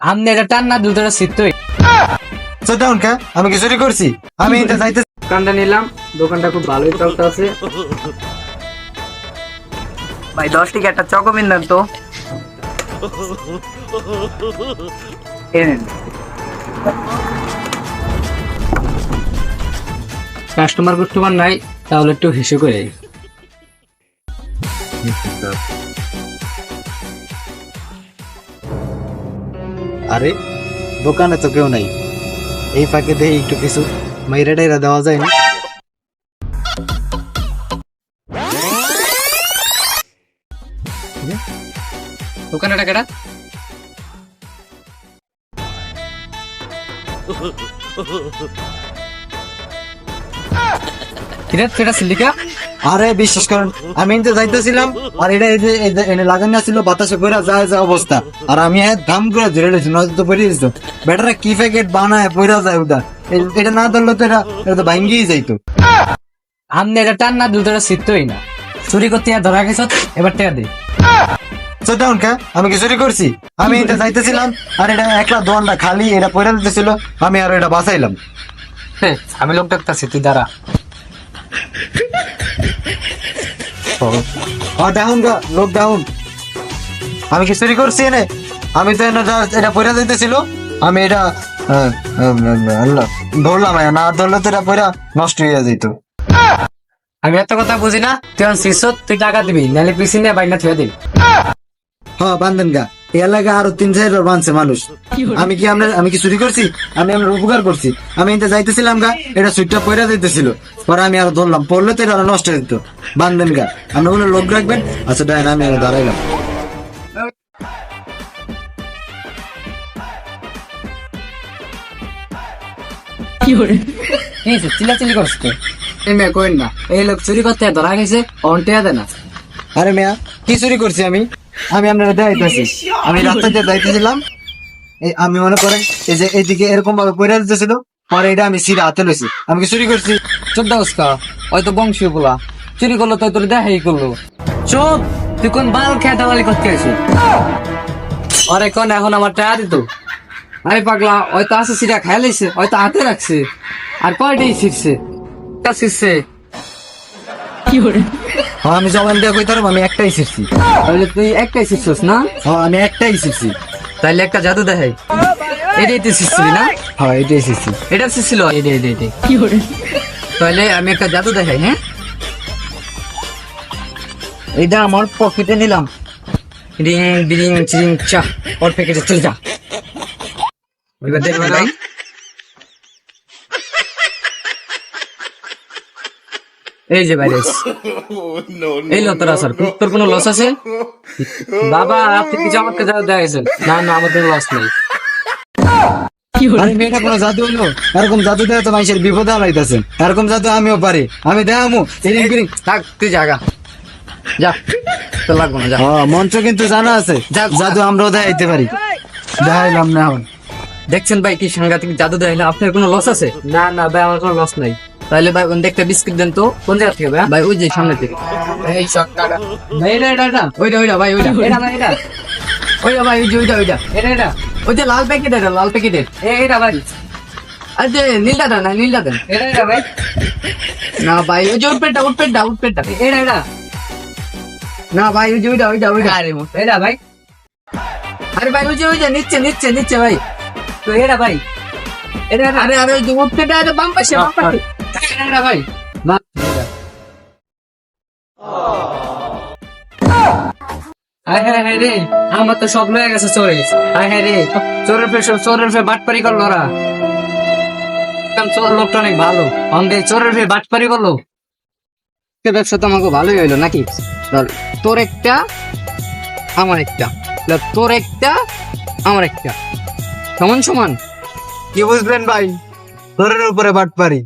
আমনে এটা টান না দুধটা শীতই ডাউন কে আমি কি চুরি করছি? আমি এটা যাইতে দোকানটা নিলাম, দোকানটা খুব ভালোই চলতেছে। ভাই 10 টাকা একটা চকোমিন দেন তো। কাস্টমার নাই, তাহলে একটু হিসেব করে। আরে দোকানে তো কেউ নাই, এই ফাঁকে দেখি একটু কিছু মাইরা টাইরা দেওয়া যায় না? দোকানে টাকাটা সেটা সিলিকা। আরে বিশ্বাস করেন, আমি তো যাইতেছিলাম আর এটা এনে লাগানো ছিল, বাতাসে পড়া যায় যা অবস্থা, আর আমি দাম করে ধরে লেছি, নয়তো তো পড়ে যেত। ব্যাটারা কি প্যাকেট বানায় পড়া যায় ওটা, এটা না ধরলে তো এটা তো ভাঙ্গিয়ে যাইতো। আমনে এটা টান না দুধটা শীতই না। চুরি করতে ধরা গেছ, এবার টাকা দে। ডাউন কে আমি কি চুরি করছি? আমি এটা যাইতেছিলাম আর এটা একলা দোয়ানটা খালি, এটা পড়া দিতেছিল, আমি আর এটা বাঁচাইলাম। আমি লোক ডাকতেছি, তুই দাঁড়া। ডাউন গা, লোক ডাউন। আমি কি চুরি করছি এনে? আমি তো এটা পড়া দিতেছিল, আমি এটা ধরলাম, না ধরলে তো এটা পড়া নষ্ট হয়ে যেত। আমি এত কথা বুঝি না, তুই শিষ্য, তুই টাকা দিবি, নাহলে পিছিয়ে নিয়ে বাইনা থুয়ে দিবি। হ্যাঁ বান্ধেন গা, এই এলাকায় আরো 3-4 বানছে মানুষ। আমি কি চুরি করছি? আমি আপনার উপকার করছি। আমি এটা যাইতেছিলাম গা, এটা সুইটটা পয়রা দিতেছিল, পরে আমি আরো ধরলাম, পড়লে তো এটা আরো নষ্ট হয়ে যেত। বান্ধেন গা, আপনি কোনো লোক রাখবেন? আচ্ছা ডাইন, আমি আরো দাঁড়াইলাম। চিল্লাচিল্লি করছ তো? এই মেয়ে কইন না, এই লোক চুরি করতে ধরা গেছে, অন্টেয়া দেয় না। আরে মেয়া, কি চুরি করছি আমি? আমি আপনারা দেখাইতেছি, আমি রাস্তাতে যাইতেছিলাম, আমি মনে করেন এই যে এইদিকে এরকম ভাবে পয়রা দিতেছিল, পরে এটা আমি সিরা হাতে লইছি। আমি কি চুরি করছি? চোদ্দ উস্কা, হয়তো বংশীয় বলা চুরি করলো, তো তোর দেখাই করলো। চোদ, তুই কোন বাল খেতাবালি করতে আসি? আরে কোন এখন আমার টাকা দিত? আরে পাগলা, হয়তো আছে সিরা খাই লাইছে, হয়তো হাতে রাখছে, আর কয়টাই ছিটছে ছিটছে। হ্যাঁ আমি জবান দিয়ে কইতে পারবো, আমি একটাই শিখছি। তাহলে তুই একটাই শিখছিস না? হ্যাঁ আমি একটাই শিখছি। তাইলে একটা জাদু দেখাই। এটাই তুই শিখছিলি না? হ্যাঁ এটাই শিখছি। এটা শিখছিল, এটাই। তাহলে আমি একটা জাদু দেখাই। হ্যাঁ, এইটা আমার পকেটে নিলাম, রিং বিরিং চিরিং চা, ওর প্যাকেটে চলে যা। এবার দেখবে ভাই, এই যে বাইরে এই লো তোর আসার, তোর কোনো লস আছে? বাবা আপনি কিছু আমাকে দেখা গেছেন? না না, আমাদের লস নেই। আরে মেয়েটা কোনো জাদু হলো? এরকম জাদু দেয় তো মানুষের বিপদে হারাইতেছেন, এরকম জাদু আমিও পারি, আমি দেখামু। থাক, তুই জাগা যা, তো লাগবো না, যা। হ্যাঁ মন্ত্র কিন্তু জানা আছে, জাদু আমরাও দেখাইতে পারি, দেখাইলাম না এখন। দেখছেন ভাই কি সাংঘাতিক জাদু দেখাইলে? আপনার কোনো লস আছে? না না ভাই, আমার কোনো লস নাই। তাহলে ভাই দেখতে বিস্কিট দেন তো। কোন জায়গা থেকে ভাই? ভাই ওই যে সামনে থেকে। এই শটটা ভাই, এটা ওইটা ভাই, ওইটা না, এটা ওইটা ভাই, ওইটা এটা ওই যে লাল প্যাকেট, এটা লাল প্যাকেটের এটা ভাই। আর যে নীলটা দেন, নীলটা দেন। এটা ভাই না ভাই, ওই যে উঠপেটটা এটা না ভাই, ওই যে ওইটা আরে এটা ভাই। আরে ভাই ওই যে নিচ্ছে ভাই, তো এটা ভাই, এটা আরে ওই যে উঠপেটটা, এটা বাম পাশে এটা ভাই। হ্যাঁ রে, আমার তো সব লয়ে গেছে চোরে। হ্যাঁ রে, চোরের ফে বাটপারি করলো ওরা। চোর লোকটা অনেক ভালো, অন্ধে চোরের ফে বাটপারি করলো। ব্যবসা তো আমাকে ভালোই হইলো নাকি? তোর একটা আমার একটা, তোর একটা আমার একটা, সমান সমান। কি বুঝলেন ভাই? তোরের উপরে বাট পারি।